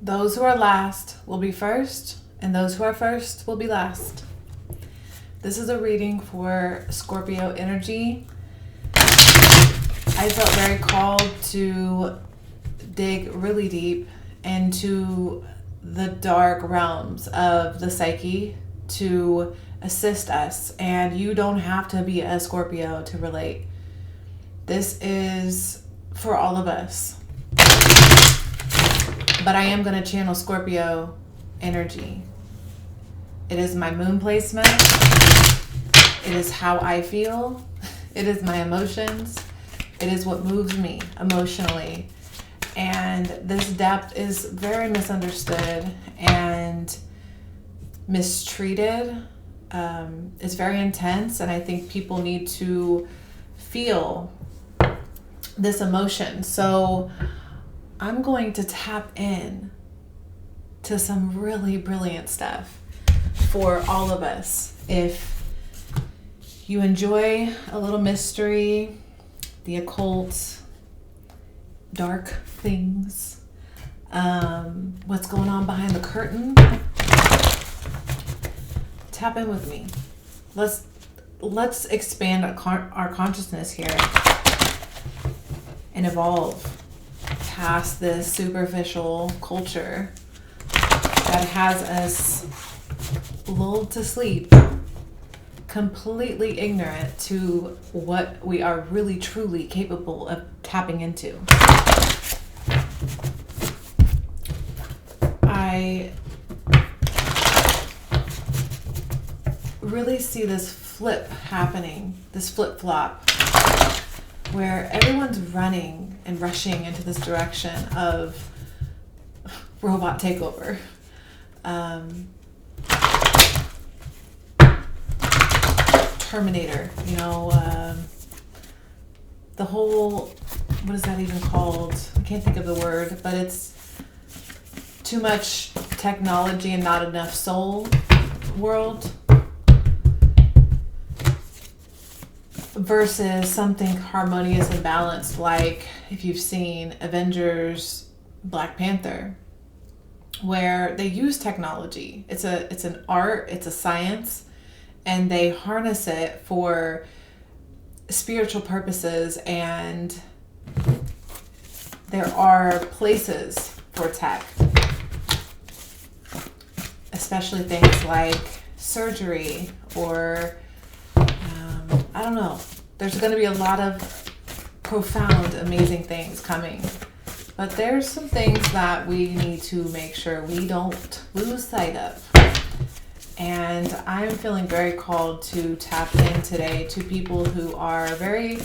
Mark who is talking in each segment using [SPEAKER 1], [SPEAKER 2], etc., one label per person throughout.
[SPEAKER 1] Those who are last will be first, and those who are first will be last. This is a reading for Scorpio energy. I felt very called to dig really deep into the dark realms of the psyche to assist us. And you don't have to be a Scorpio to relate. This is for all of us. But I am going to channel Scorpio energy. It is my moon placement. It is how I feel. It is my emotions. It is what moves me emotionally. And this depth is very misunderstood and mistreated. It's very intense, and I think people need to feel this emotion. So I'm going to tap in to some really brilliant stuff for all of us. If you enjoy a little mystery, the occult, dark things, what's going on behind the curtain, tap in with me. Let's expand our consciousness here and evolve past this superficial culture that has us lulled to sleep, completely ignorant to what we are really truly capable of tapping into. I really see this flip happening, this flip-flop, where everyone's running and rushing into this direction of robot takeover. Terminator, the whole, what is that even called? I can't think of the word, but it's too much technology and not enough soul world versus something harmonious and balanced, like if you've seen Avengers, Black Panther, where they use technology. It's an art, it's a science, and they harness it for spiritual purposes, and there are places for tech, especially things like surgery or I don't know. There's going to be a lot of profound, amazing things coming. But there's some things that we need to make sure we don't lose sight of. And I'm feeling very called to tap in today to people who are very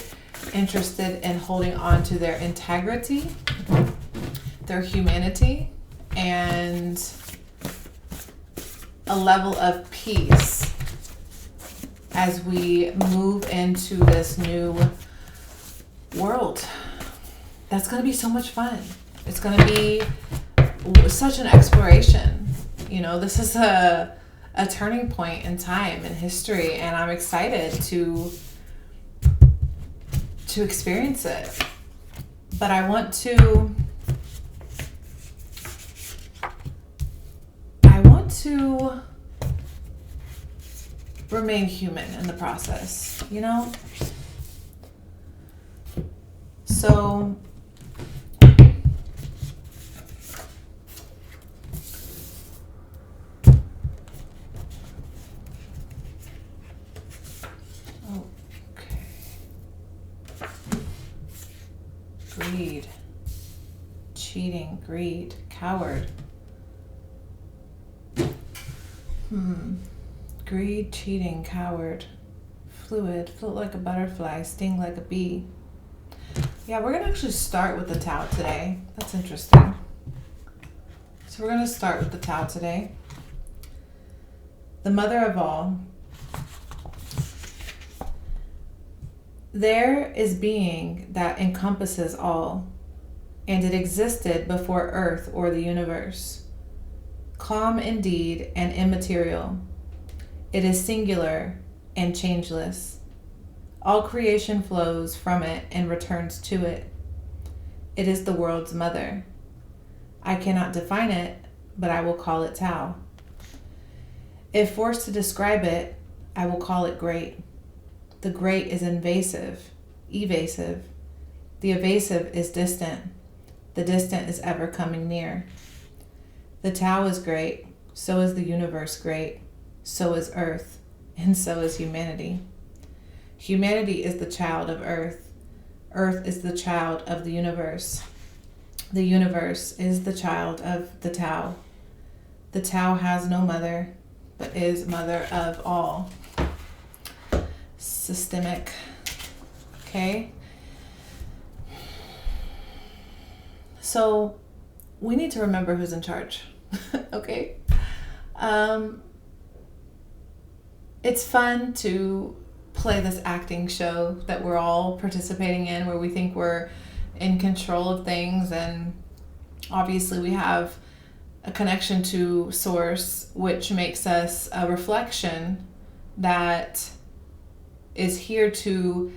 [SPEAKER 1] interested in holding on to their integrity, their humanity, and a level of peace as we move into this new world. That's going to be so much fun. It's going to be such an exploration. This is a turning point in time and history, and I'm excited to experience it. But I want to remain human in the process, So greed, cheating, greed, coward. Greed, cheating, coward, fluid, float like a butterfly, sting like a bee. Yeah, we're going to actually start with the Tao today. That's interesting. So we're going to start with the Tao today. The mother of all. There is being that encompasses all, and it existed before Earth or the universe. Calm indeed and immaterial. It is singular and changeless. All creation flows from it and returns to it. It is the world's mother. I cannot define it, but I will call it Tao. If forced to describe it, I will call it great. The great is evasive. The evasive is distant. The distant is ever coming near. The Tao is great, so is the universe great, so is Earth, and so is humanity. Humanity is the child of Earth. Earth is the child of the universe. The universe is the child of the Tao. The Tao has no mother, but is mother of all. Systemic. Okay? So we need to remember who's in charge. Okay? It's fun to play this acting show that we're all participating in, where we think we're in control of things, and obviously we have a connection to source, which makes us a reflection that is here to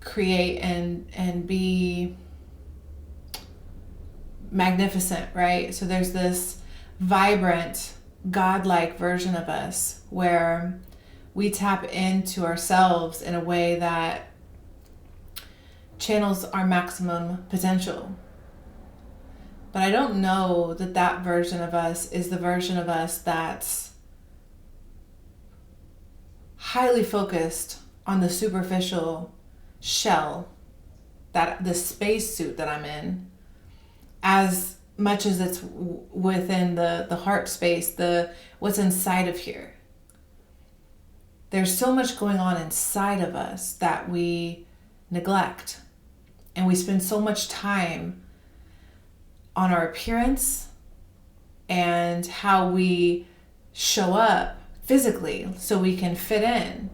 [SPEAKER 1] create and be magnificent, right? So there's this vibrant, godlike version of us where we tap into ourselves in a way that channels our maximum potential. But I don't know that that version of us is the version of us that's highly focused on the superficial shell, that the spacesuit that I'm in, as much as it's within the heart space, what's inside of here. There's so much going on inside of us that we neglect, and we spend so much time on our appearance and how we show up physically so we can fit in.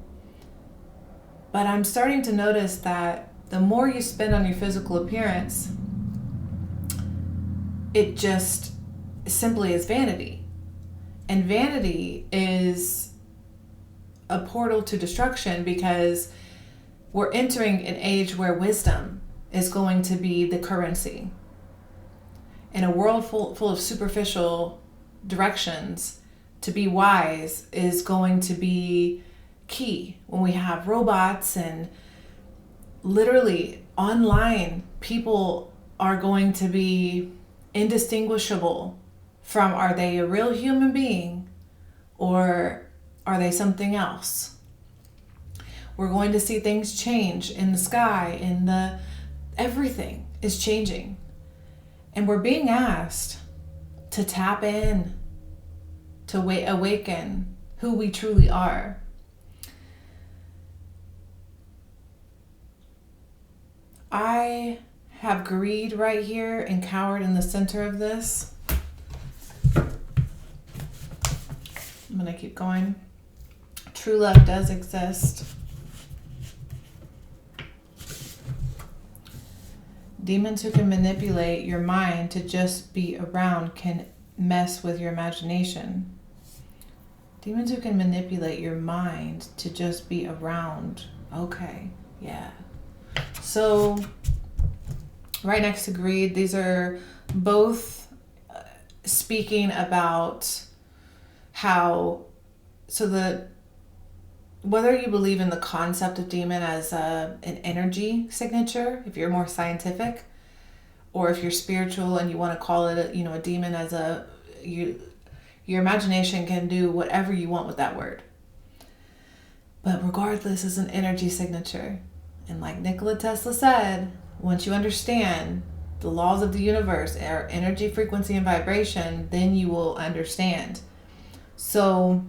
[SPEAKER 1] But I'm starting to notice that the more you spend on your physical appearance, it just simply is vanity. And vanity is a portal to destruction, because we're entering an age where wisdom is going to be the currency. In a world full of superficial directions, to be wise is going to be key. When we have robots and literally online, people are going to be indistinguishable from, are they a real human being or are they something else? We're going to see things change in the sky, everything is changing. And we're being asked to tap in, to awaken who we truly are. I have greed right here and coward in the center of this. I'm going to keep going. True love does exist. Demons who can manipulate your mind to just be around can mess with your imagination. Demons who can manipulate your mind to just be around. Okay, yeah. So, right next to greed, these are both speaking about how, whether you believe in the concept of demon as an energy signature, if you're more scientific, or if you're spiritual and you want to call it a demon as your imagination can do whatever you want with that word. But regardless, it's an energy signature. And like Nikola Tesla said, once you understand the laws of the universe, our energy, frequency, and vibration, then you will understand. So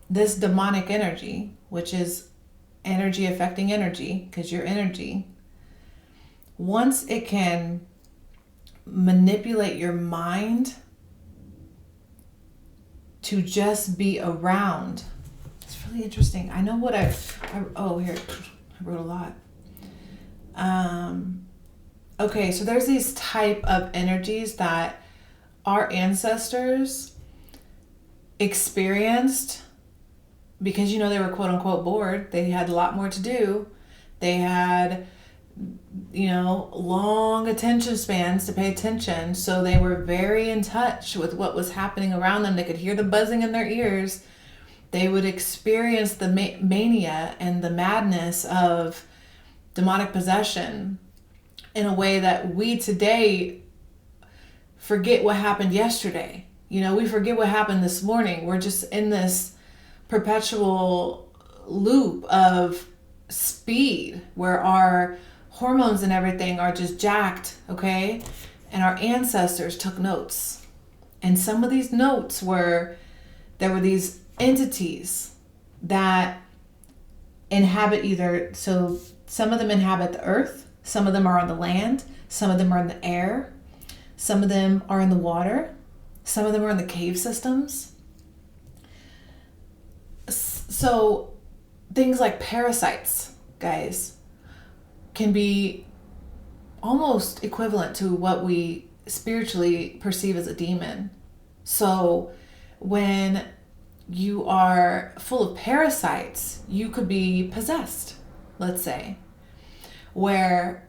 [SPEAKER 1] this demonic energy, which is energy affecting energy, because you're energy, once it can manipulate your mind to just be around, it's really interesting. I know what I wrote a lot. Okay, so there's these type of energies that our ancestors experienced because, they were quote unquote bored. They had a lot more to do. They had long attention spans to pay attention. So they were very in touch with what was happening around them. They could hear the buzzing in their ears. They would experience the mania and the madness of demonic possession in a way that we today forget what happened yesterday. We forget what happened this morning. We're just in this perpetual loop of speed where our hormones and everything are just jacked, okay? And our ancestors took notes. And some of these notes there were these entities that inhabit so some of them inhabit the earth, some of them are on the land, some of them are in the air, some of them are in the water, some of them are in the cave systems. So things like parasites, guys, can be almost equivalent to what we spiritually perceive as a demon. So when you are full of parasites, you could be possessed, let's say. Where,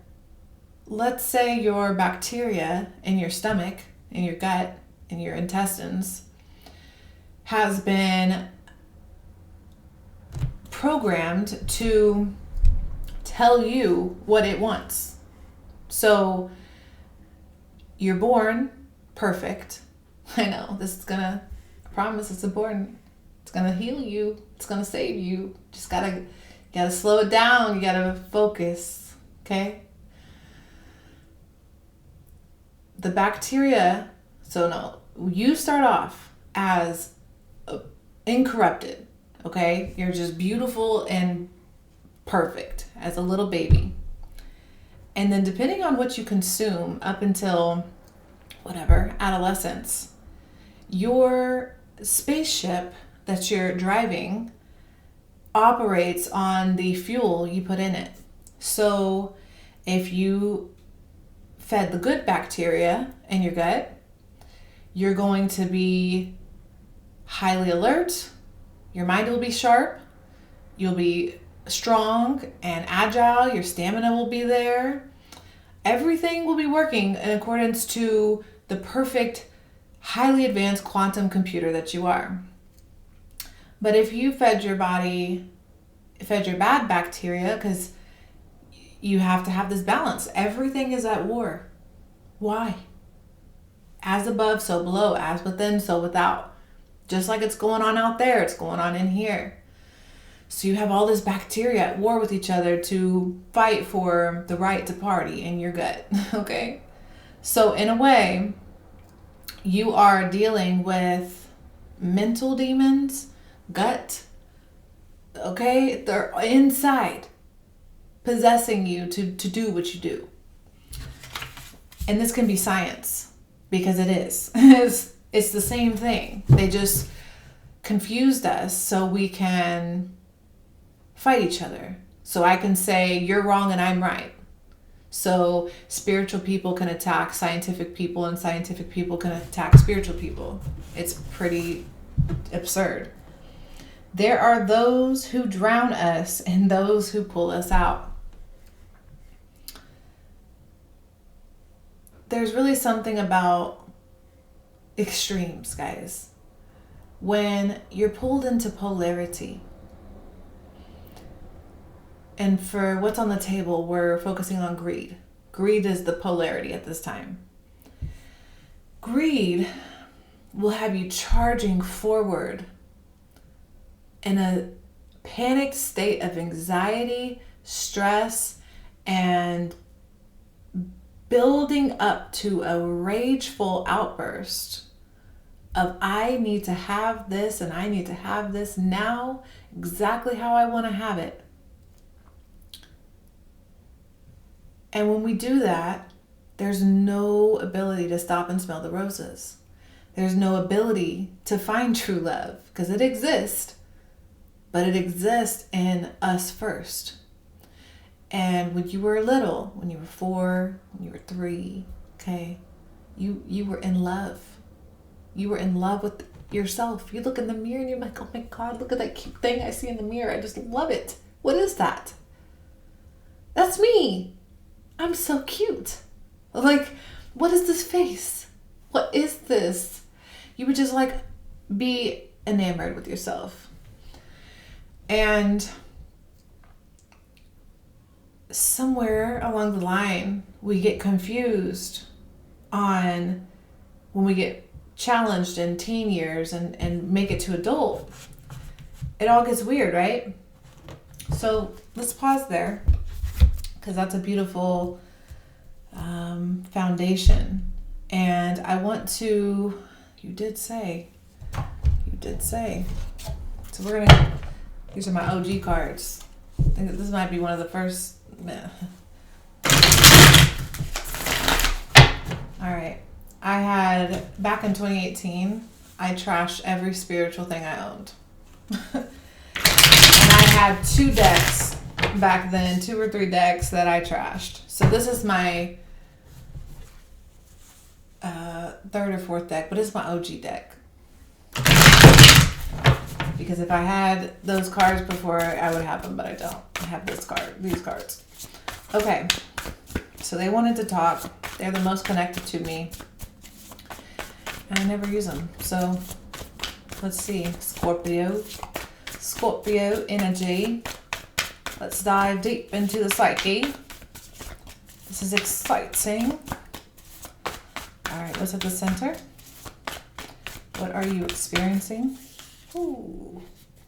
[SPEAKER 1] let's say your bacteria in your stomach, in your gut, in your intestines, has been programmed to tell you what it wants. So you're born perfect. I know, I promise it's important. It's gonna heal you. It's gonna save you. Just gotta slow it down. You gotta focus, okay? The bacteria, you start off as incorrupted, okay? You're just beautiful and perfect as a little baby. And then depending on what you consume up until adolescence, your spaceship that you're driving operates on the fuel you put in it. So if you fed the good bacteria in your gut, you're going to be highly alert, your mind will be sharp, you'll be strong and agile, your stamina will be there. Everything will be working in accordance to the perfect, highly advanced quantum computer that you are. But if you fed your bad bacteria, because you have to have this balance. Everything is at war. Why? As above, so below. As within, so without. Just like it's going on out there, it's going on in here. So you have all this bacteria at war with each other to fight for the right to party in your gut, okay? So in a way, you are dealing with mental demons, gut, okay? They're inside, possessing you to do what you do. And this can be science, because it is. It's the same thing. They just confused us so we can fight each other. So I can say you're wrong and I'm right. So spiritual people can attack scientific people and scientific people can attack spiritual people. It's pretty absurd. There are those who drown us and those who pull us out. There's really something about extremes, guys. When you're pulled into polarity, and for what's on the table, we're focusing on greed. Greed is the polarity at this time. Greed will have you charging forward in a panicked state of anxiety, stress, and building up to a rageful outburst of I need to have this and I need to have this now exactly how I want to have it. And when we do that, there's no ability to stop and smell the roses. There's no ability to find true love, because it exists, but it exists in us first. And when you were little, when you were 4, when you were 3, okay, you were in love. You were in love with yourself. You look in the mirror and you're like, oh my God, look at that cute thing I see in the mirror. I just love it. What is that? That's me. I'm so cute. Like, what is this face? What is this? You would just like be enamored with yourself. And somewhere along the line, we get confused on when we get challenged in teen years and make it to adult. It all gets weird, right? So let's pause there, because that's a beautiful foundation. And I want to, you did say. So we're gonna, these are my OG cards. I think that this might be one of the first. All right. I had, back in 2018, I trashed every spiritual thing I owned. And I had 2 decks back then, 2 or 3 decks that I trashed. So this is my 3rd or 4th deck, but it's my OG deck. Because if I had those cards before, I would have them, but I don't. I have these cards. Okay, so they wanted to talk. They're the most connected to me. And I never use them. So let's see. Scorpio energy. Let's dive deep into the psyche. This is exciting. All right, what's at the center? What are you experiencing? Ooh,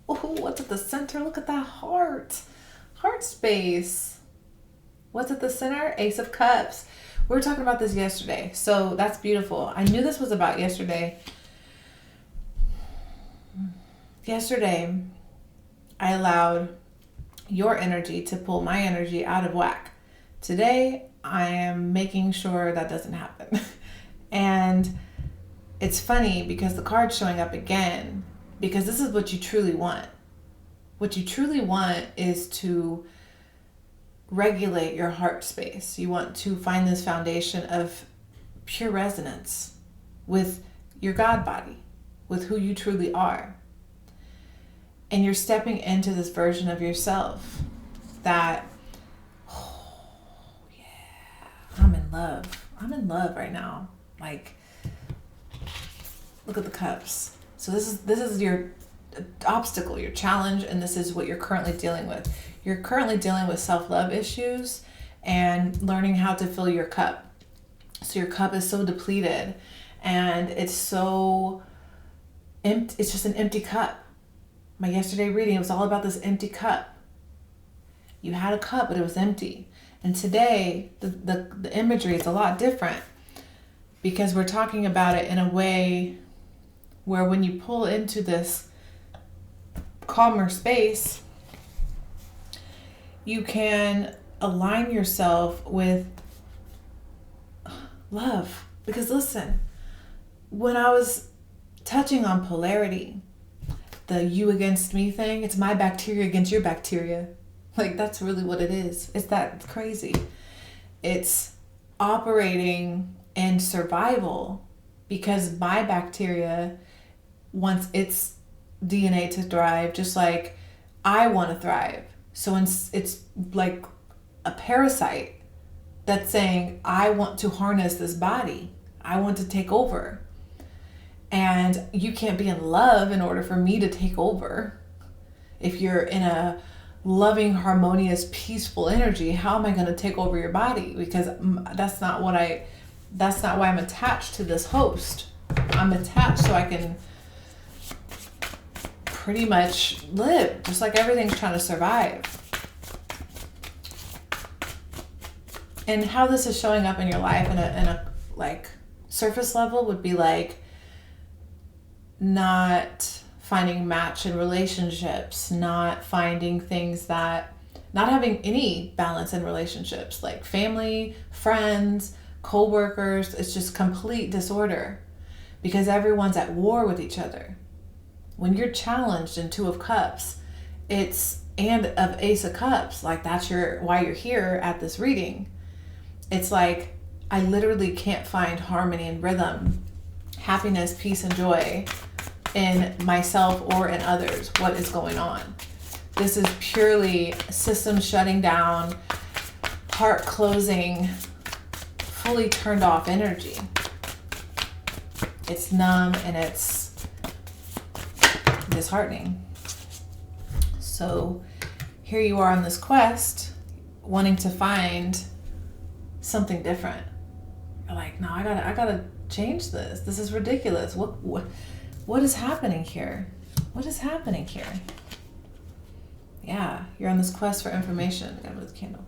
[SPEAKER 1] what's at the center? Look at that heart space. What's at the center? Ace of Cups. We were talking about this yesterday, so that's beautiful. I knew this was about yesterday. Yesterday, I allowed your energy to pull my energy out of whack. Today, I am making sure that doesn't happen. And it's funny because the card's showing up again, because this is what you truly want. What you truly want is to regulate your heart space. You want to find this foundation of pure resonance with your God body, with who you truly are. And you're stepping into this version of yourself that, oh yeah, I'm in love. I'm in love right now. Like, look at the cups. So this is your obstacle, your challenge, and this is what you're currently dealing with. You're currently dealing with self-love issues and learning how to fill your cup. So your cup is so depleted and it's so empty. It's just an empty cup. My yesterday reading, it was all about this empty cup. You had a cup, but it was empty. And today, the imagery is a lot different, because we're talking about it in a way where when you pull into this calmer space, you can align yourself with love. Because listen, when I was touching on polarity, the you against me thing, it's my bacteria against your bacteria. Like, that's really what it is. It's that crazy. It's operating in survival because my bacteria wants its DNA to thrive just like I want to thrive. So it's like a parasite that's saying, I want to harness this body. I want to take over. And you can't be in love in order for me to take over. If you're in a loving, harmonious, peaceful energy, how am I going to take over your body? Because that's not why I'm attached to this host. I'm attached so I can pretty much live, just like everything's trying to survive. And how this is showing up in your life in a like surface level would be like not finding match in relationships, not finding things that, not having any balance in relationships, like family, friends, co-workers. It's just complete disorder because everyone's at war with each other. When you're challenged in 2 of Cups, and of Ace of Cups, like that's why you're here at this reading. It's like, I literally can't find harmony and rhythm, happiness, peace, and joy in myself or in others. What is going on? This is purely systems shutting down, heart closing, fully turned off energy. It's numb and it's disheartening. So here you are on this quest, wanting to find something different. You're like, no, I gotta change this. This is ridiculous. What is happening here? What is happening here? Yeah, you're on this quest for information. I gotta move the candle.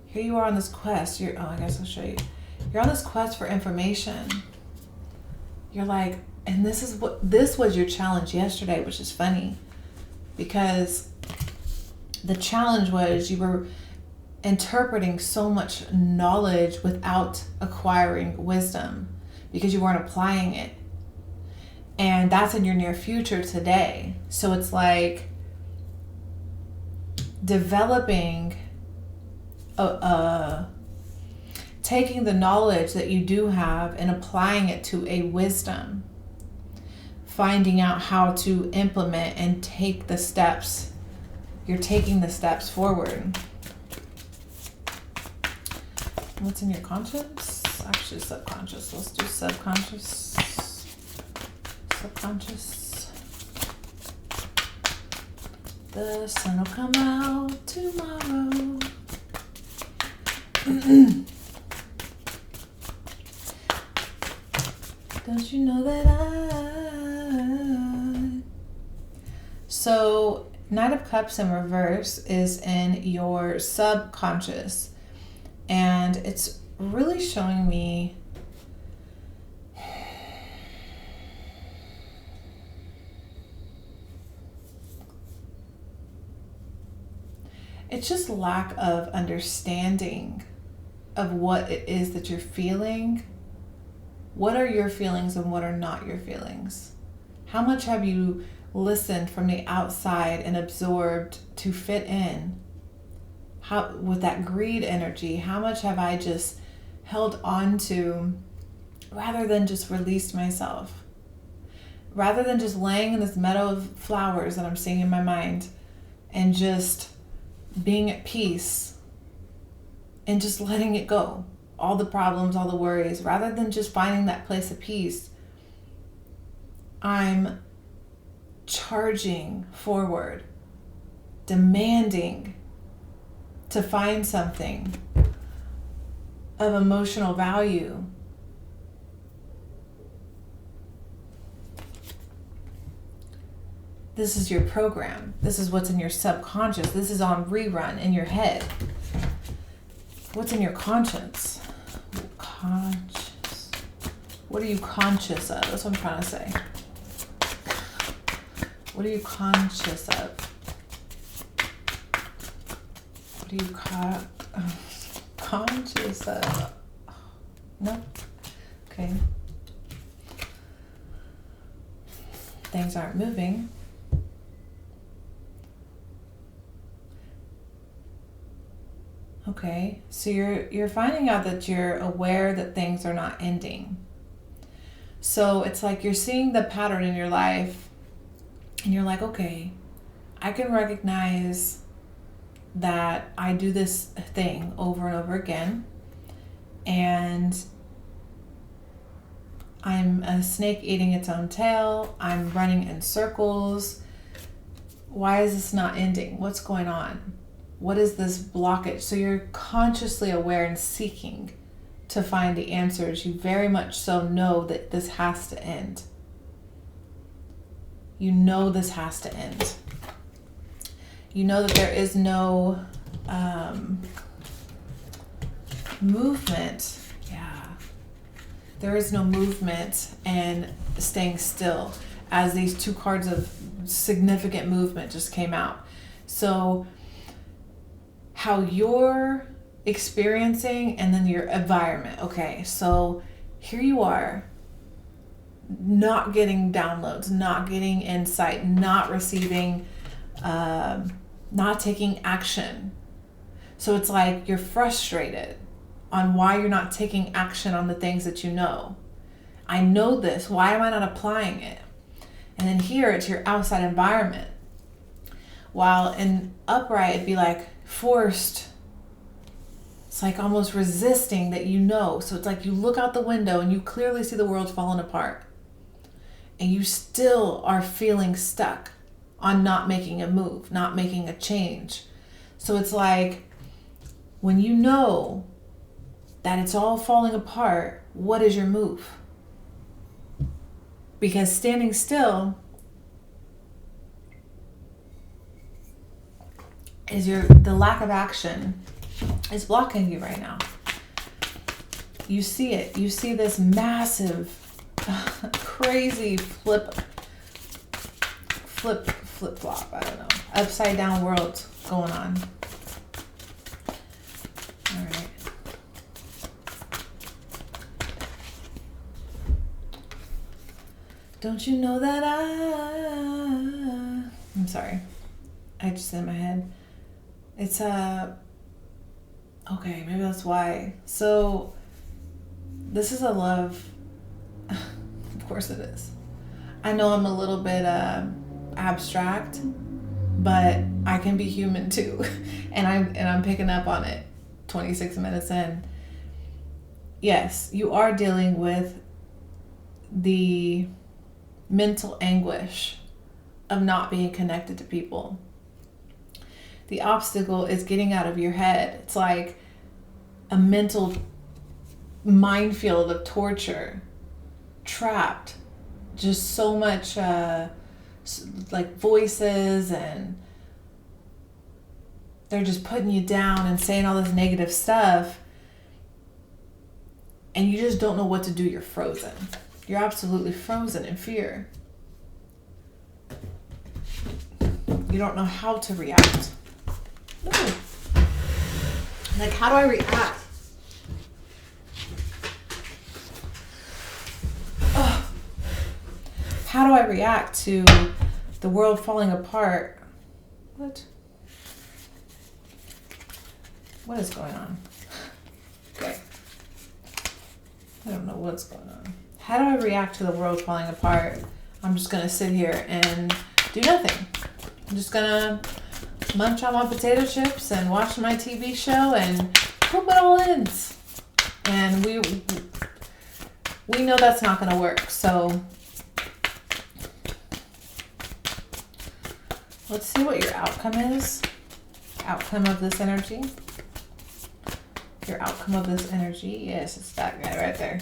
[SPEAKER 1] Here you are on this quest. I guess I'll show you. You're on this quest for information. You're like, and this was your challenge yesterday, which is funny, because the challenge was you were interpreting so much knowledge without acquiring wisdom because you weren't applying it. And that's in your near future today. So it's like developing, taking the knowledge that you do have and applying it to a wisdom, finding out how to implement and take the steps. You're taking the steps forward. What's in your conscious? Actually, subconscious. Let's do subconscious. Subconscious. The sun will come out tomorrow. Don't you know that So, Knight of Cups in reverse is in your subconscious. And it's really showing me it's just lack of understanding of what it is that you're feeling. What are your feelings and what are not your feelings? How much have you listened from the outside and absorbed to fit in? How, with that greed energy, how much have I just held on to rather than just released myself? Rather than just laying in this meadow of flowers that I'm seeing in my mind and just being at peace and just letting it go. All the problems, all the worries, rather than just finding that place of peace, I'm charging forward, demanding to find something of emotional value. This is your program. This is what's in your subconscious. This is on rerun in your head. What's in your conscience? Conscious. What are you conscious of? That's what I'm trying to say. What are you conscious of? What are you conscious of? No? Okay. Things aren't moving. Okay, so you're finding out that you're aware that things are not ending. So it's like you're seeing the pattern in your life and you're like, okay, I can recognize that I do this thing over and over again and I'm a snake eating its own tail. I'm running in circles. Why is this not ending? What's going on? What is this blockage? So you're consciously aware and seeking to find the answers. You very much so know that this has to end. You know this has to end. You know that there is no movement. Yeah. There is no movement and staying still, as these two cards of significant movement just came out. So how you're experiencing and then your environment. Okay, so here you are, not getting downloads, not getting insight, not receiving, not taking action. So it's like you're frustrated on why you're not taking action on the things that you know. I know this, why am I not applying it? And then here it's your outside environment. While in upright, it'd be like forced It's like almost resisting that you know. So it's like you look out the window and you clearly see the world falling apart. And you still are feeling stuck on not making a move, not making a change. So it's like when you know that it's all falling apart, what is your move? Because standing still is the lack of action is blocking you right now. You see it. You see this massive, crazy flip-flop, I don't know, upside down world going on. All right. Don't you know that I'm sorry. I just in my head. It's okay, maybe that's why. So this is a love. Of course it is. I know I'm a little bit abstract, but I can be human too. and I'm picking up on it 26 minutes in. Yes, you are dealing with the mental anguish of not being connected to people. The obstacle is getting out of your head. It's like a mental minefield of torture, trapped, just so much like voices, and they're just putting you down and saying all this negative stuff, and you just don't know what to do. You're frozen. You're absolutely frozen in fear. You don't know how to react. Ooh. Like, how do I react? Ugh. How do I react to the world falling apart? What is going on? Okay. I don't know what's going on. How do I react to the world falling apart? I'm just going to sit here and do nothing. I'm just going to munch on my potato chips and watch my TV show and hope it all ends. And we know that's not going to work. So let's see what your outcome is. Outcome of this energy. Your outcome of this energy. Yes, it's that guy right there.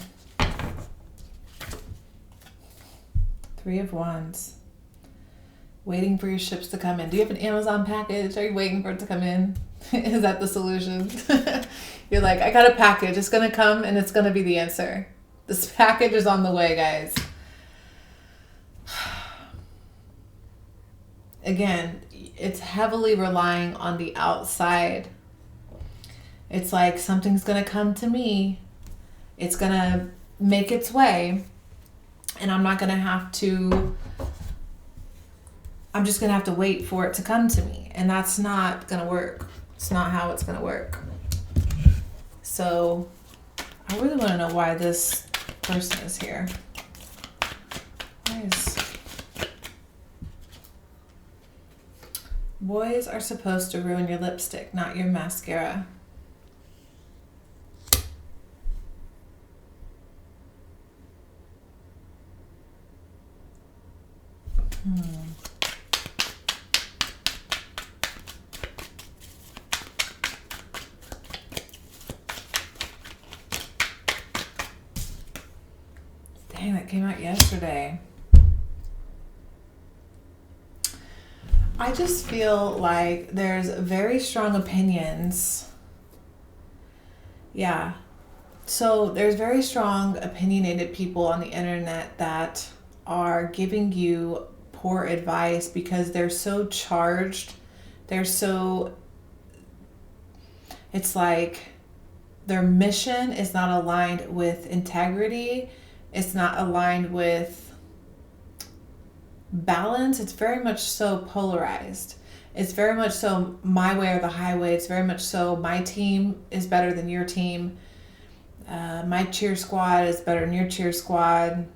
[SPEAKER 1] 3 of Wands. Waiting for your ships to come in. Do you have an Amazon package? Are you waiting for it to come in? Is that the solution? You're like, I got a package. It's going to come and it's going to be the answer. This package is on the way, guys. Again, it's heavily relying on the outside. It's like something's going to come to me. It's going to make its way. And I'm not going to have to... I'm just going to have to wait for it to come to me. And that's not going to work. It's not how it's going to work. So I really want to know why this person is here. Boys are supposed to ruin your lipstick, not your mascara. Dang, that came out yesterday. I just feel like there's very strong opinions. Yeah. So there's very strong opinionated people on the internet that are giving you poor advice because they're so charged. It's like their mission is not aligned with integrity. It's not aligned with balance. It's very much so polarized. It's very much so my way or the highway. It's very much so my team is better than your team. My cheer squad is better than your cheer squad.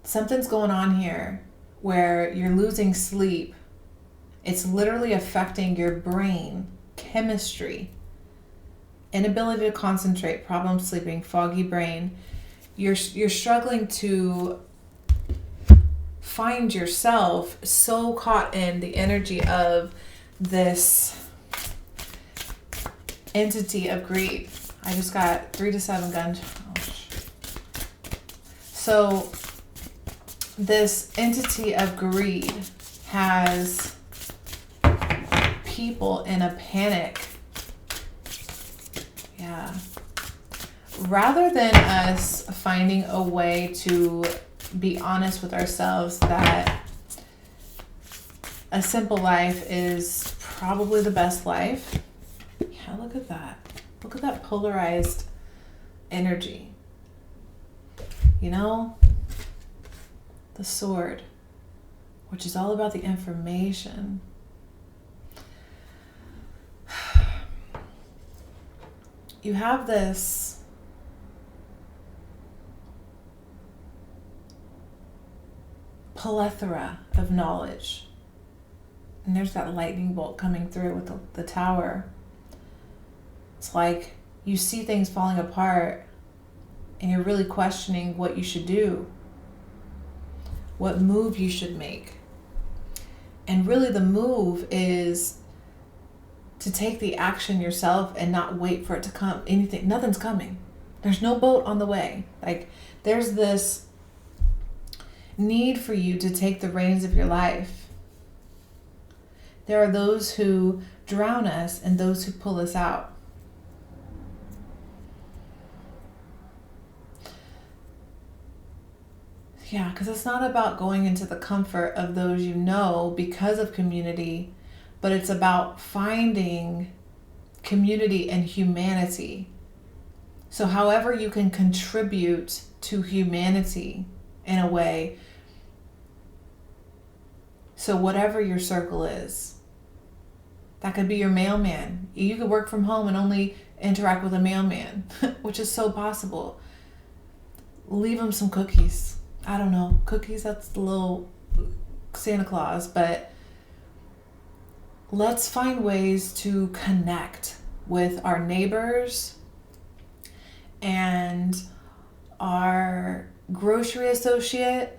[SPEAKER 1] Something's going on here where you're losing sleep. It's literally affecting your brain chemistry. inability to concentrate, problem sleeping, foggy brain. You're struggling to find yourself, so caught in the energy of this entity of greed. I just got 3 to 7 guns. So this entity of greed has people in a panic. Yeah. Rather than us finding a way to be honest with ourselves that a simple life is probably the best life. Yeah, look at that. Look at that polarized energy. You know, the sword, which is all about the information. You have this plethora of knowledge. And there's that lightning bolt coming through with the tower. It's like you see things falling apart and you're really questioning what you should do, what move you should make. And really the move is to take the action yourself and not wait for it to come. Anything, nothing's coming. There's no boat on the way. Like, there's this need for you to take the reins of your life. There are those who drown us and those who pull us out. Yeah, because it's not about going into the comfort of those you know because of community, but it's about finding community and humanity. So however you can contribute to humanity in a way, so whatever your circle is, that could be your mailman. You could work from home and only interact with a mailman, which is so possible. Leave them some cookies. I don't know, cookies, that's the little Santa Claus, but let's find ways to connect with our neighbors and our grocery associate.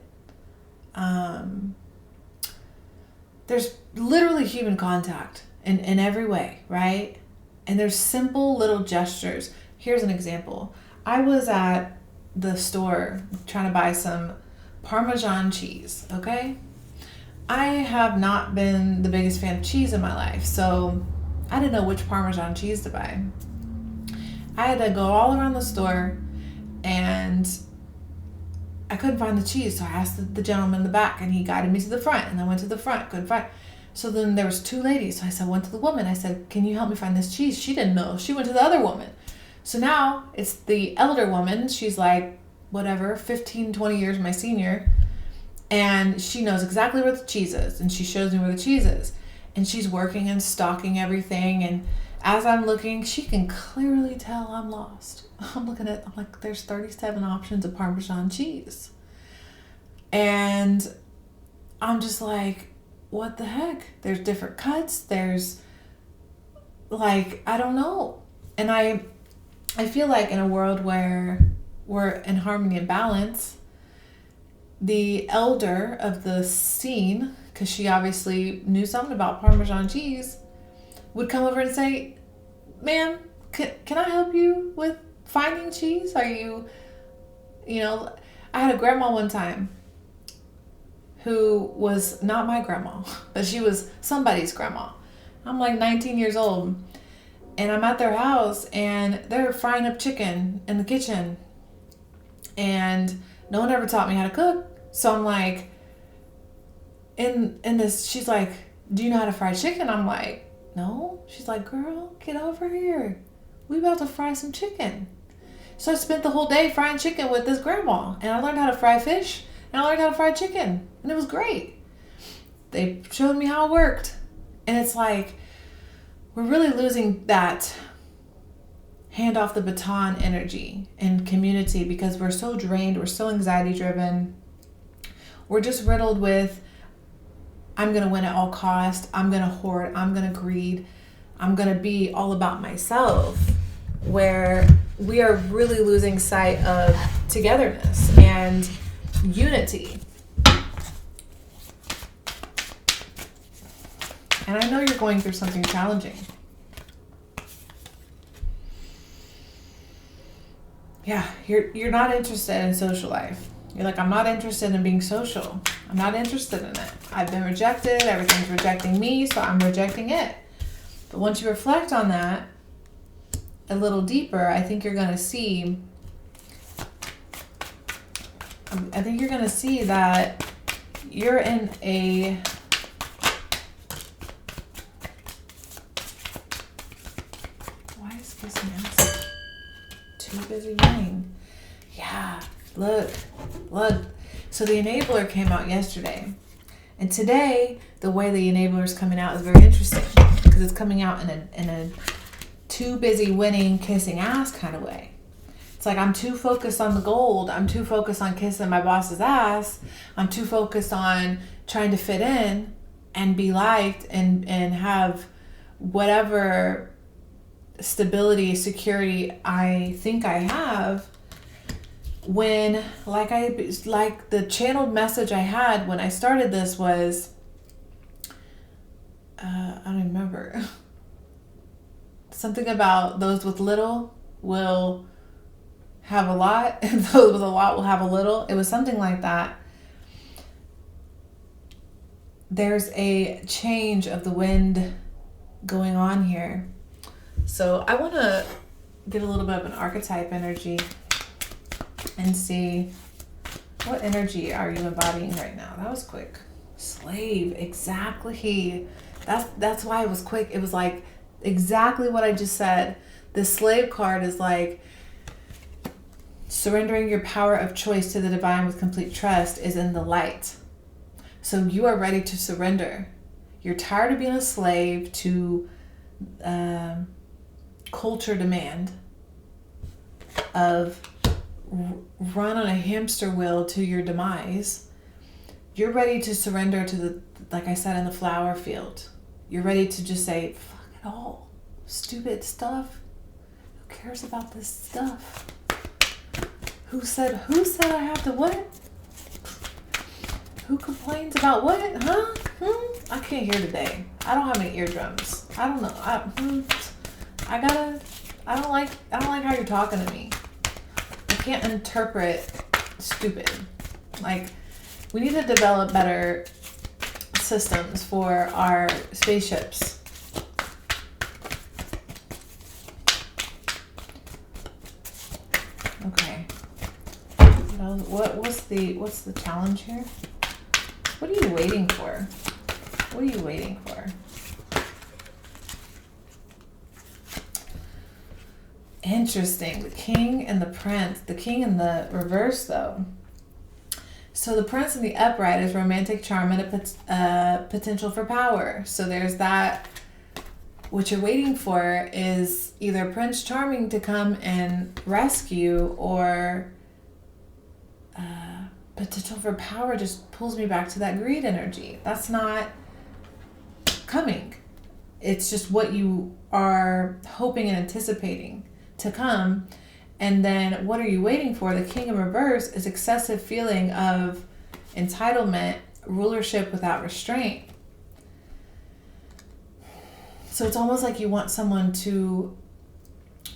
[SPEAKER 1] There's literally human contact in every way, right? And there's simple little gestures. Here's an example. I was at the store trying to buy some Parmesan cheese, okay? I have not been the biggest fan of cheese in my life, so I didn't know which Parmesan cheese to buy. I had to go all around the store and I couldn't find the cheese, so I asked the gentleman in the back and he guided me to the front, and I went to the front, couldn't find. So then there was 2 ladies, so I went to the woman, I said, can you help me find this cheese? She didn't know, she went to the other woman. So now it's the elder woman. She's like, whatever, 15, 20 years my senior. And she knows exactly where the cheese is. And she shows me where the cheese is. And she's working and stocking everything. And as I'm looking, she can clearly tell I'm lost. I'm like, there's 37 options of Parmesan cheese. And I'm just like, what the heck? There's different cuts. There's like, I don't know. And I feel like in a world where we're in harmony and balance, the elder of the scene, because she obviously knew something about Parmesan cheese, would come over and say, ma'am, can I help you with finding cheese? Are you know, I had a grandma one time who was not my grandma, but she was somebody's grandma. I'm like 19 years old. And I'm at their house and they're frying up chicken in the kitchen. And no one ever taught me how to cook. So I'm like, in this, she's like, do you know how to fry chicken? I'm like, no. She's like, girl, get over here. We about to fry some chicken. So I spent the whole day frying chicken with this grandma. And I learned how to fry fish. And I learned how to fry chicken. And it was great. They showed me how it worked. And it's like, we're really losing that hand off the baton energy in community because we're so drained, we're so anxiety driven. We're just riddled with, I'm going to win at all costs, I'm going to hoard, I'm going to greed, I'm going to be all about myself. where we are really losing sight of togetherness and unity. And I know you're going through something challenging. Yeah, you're not interested in social life. You're like, I'm not interested in being social. I'm not interested in it. I've been rejected. Everything's rejecting me, so I'm rejecting it. But once you reflect on that a little deeper, I think you're going to see that you're in a too busy winning. Yeah, look. So the enabler came out yesterday. And today, the way the enabler is coming out is very interesting because it's coming out in a too busy winning, kissing ass kind of way. It's like, I'm too focused on the gold. I'm too focused on kissing my boss's ass. I'm too focused on trying to fit in and be liked and have whatever stability, security I think I have, when like the channeled message I had when I started this was I don't remember, something about those with little will have a lot and those with a lot will have a little. It was something like that. There's a change of the wind going on here. So I want to get a little bit of an archetype energy and see what energy are you embodying right now. That was quick. Slave, exactly. That's why it was quick. It was like exactly what I just said. The slave card is like surrendering your power of choice to the divine with complete trust is in the light. So you are ready to surrender. You're tired of being a slave to culture demand of run on a hamster wheel to your demise. You're ready to surrender to the, like I said, in the flower field. You're ready to just say, fuck it all. Stupid stuff. Who cares about this stuff? Who said I have to what? Who complains about what? Huh? I can't hear today. I don't have any eardrums. I don't know. I don't like how you're talking to me. I can't interpret stupid. Like, we need to develop better systems for our spaceships. Okay. What's the challenge here? What are you waiting for? What are you waiting for? Interesting. The king and the prince. The king in the reverse, though. So the prince in the upright is romantic charm and a potential for power. So there's that. What you're waiting for is either Prince Charming to come and rescue, or potential for power just pulls me back to that greed energy. That's not coming. It's just what you are hoping and anticipating to come. And then what are you waiting for? The king in reverse is excessive feeling of entitlement, rulership without restraint. So it's almost like you want someone to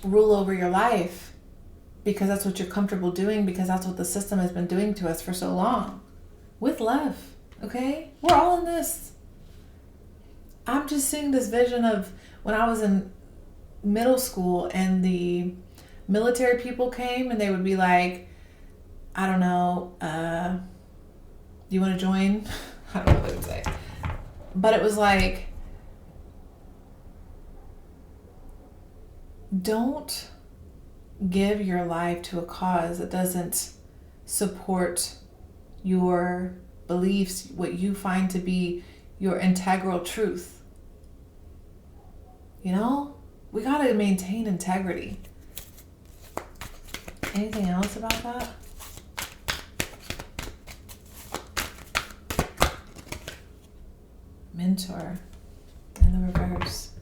[SPEAKER 1] rule over your life because that's what you're comfortable doing, because that's what the system has been doing to us for so long. With love, okay? We're all in this. I'm just seeing this vision of when I was in middle school and the military people came and they would be like, I don't know, you want to join? I don't know what they would say. But it was like, don't give your life to a cause that doesn't support your beliefs, what you find to be your integral truth. You know, we got to maintain integrity. Anything else about that? Mentor in the reverse.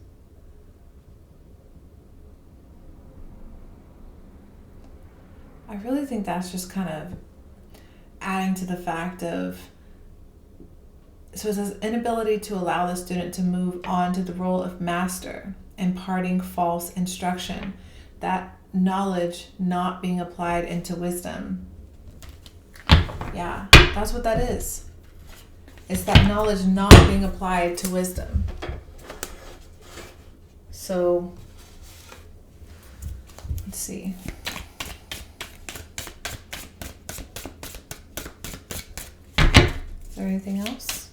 [SPEAKER 1] really think that's just kind of adding to the fact of, so it says inability to allow the student to move on to the role of master, imparting false instruction, that knowledge not being applied into wisdom. Yeah, that's what that is. It's that knowledge not being applied to wisdom. So, let's see. Is there anything else?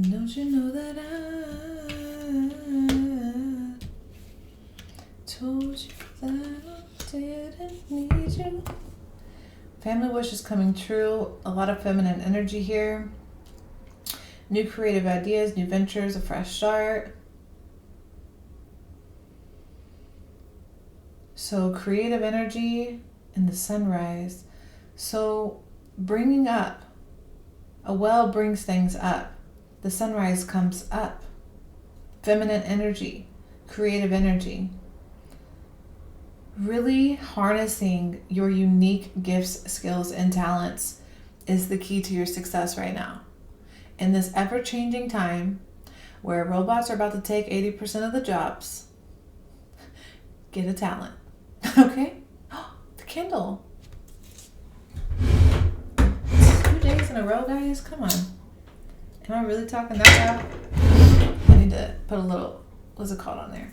[SPEAKER 1] Don't you know that I told you that I didn't need you? Family wishes coming true. A lot of feminine energy here. New creative ideas, new ventures, a fresh start. So creative energy in the sunrise. So bringing up. A well brings things up. The sunrise comes up. Feminine energy, creative energy. Really harnessing your unique gifts, skills, and talents is the key to your success right now. In this ever-changing time where robots are about to take 80% of the jobs, get a talent. Okay? The Kindle. 2 days in a row, guys? Come on. Am I really talking that loud? I need to put a little, what's it called on there?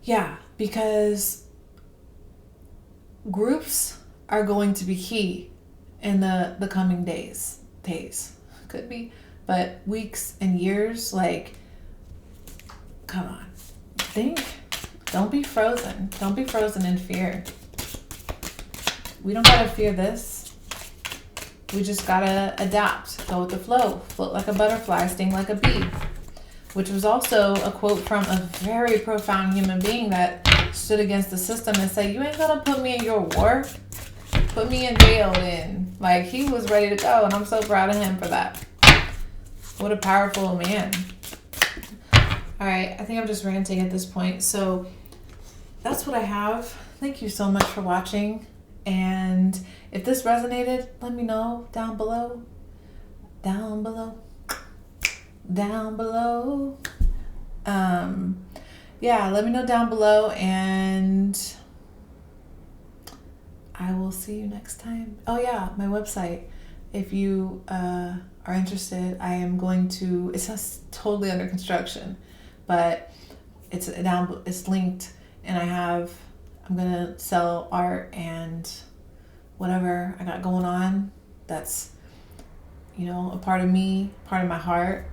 [SPEAKER 1] Yeah, because groups are going to be key in the coming days, could be, but weeks and years. Like, come on, think. Don't be frozen in fear. We don't gotta fear this. We just gotta adapt, go with the flow, float like a butterfly, sting like a bee. Which was also a quote from a very profound human being that stood against the system and said, you ain't gonna put me in your war. Put me in jail then. Like, he was ready to go, and I'm so proud of him for that. What a powerful man. All right, I think I'm just ranting at this point. So that's what I have. Thank you so much for watching. And if this resonated, let me know down below. Down below. Yeah, let me know down below, and I will see you next time. Oh yeah, my website. If you are interested, I am going to, it's just totally under construction, but it's linked, and I'm gonna sell art and whatever I got going on that's, a part of me, part of my heart.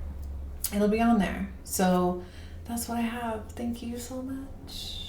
[SPEAKER 1] It'll be on there. So that's what I have. Thank you so much.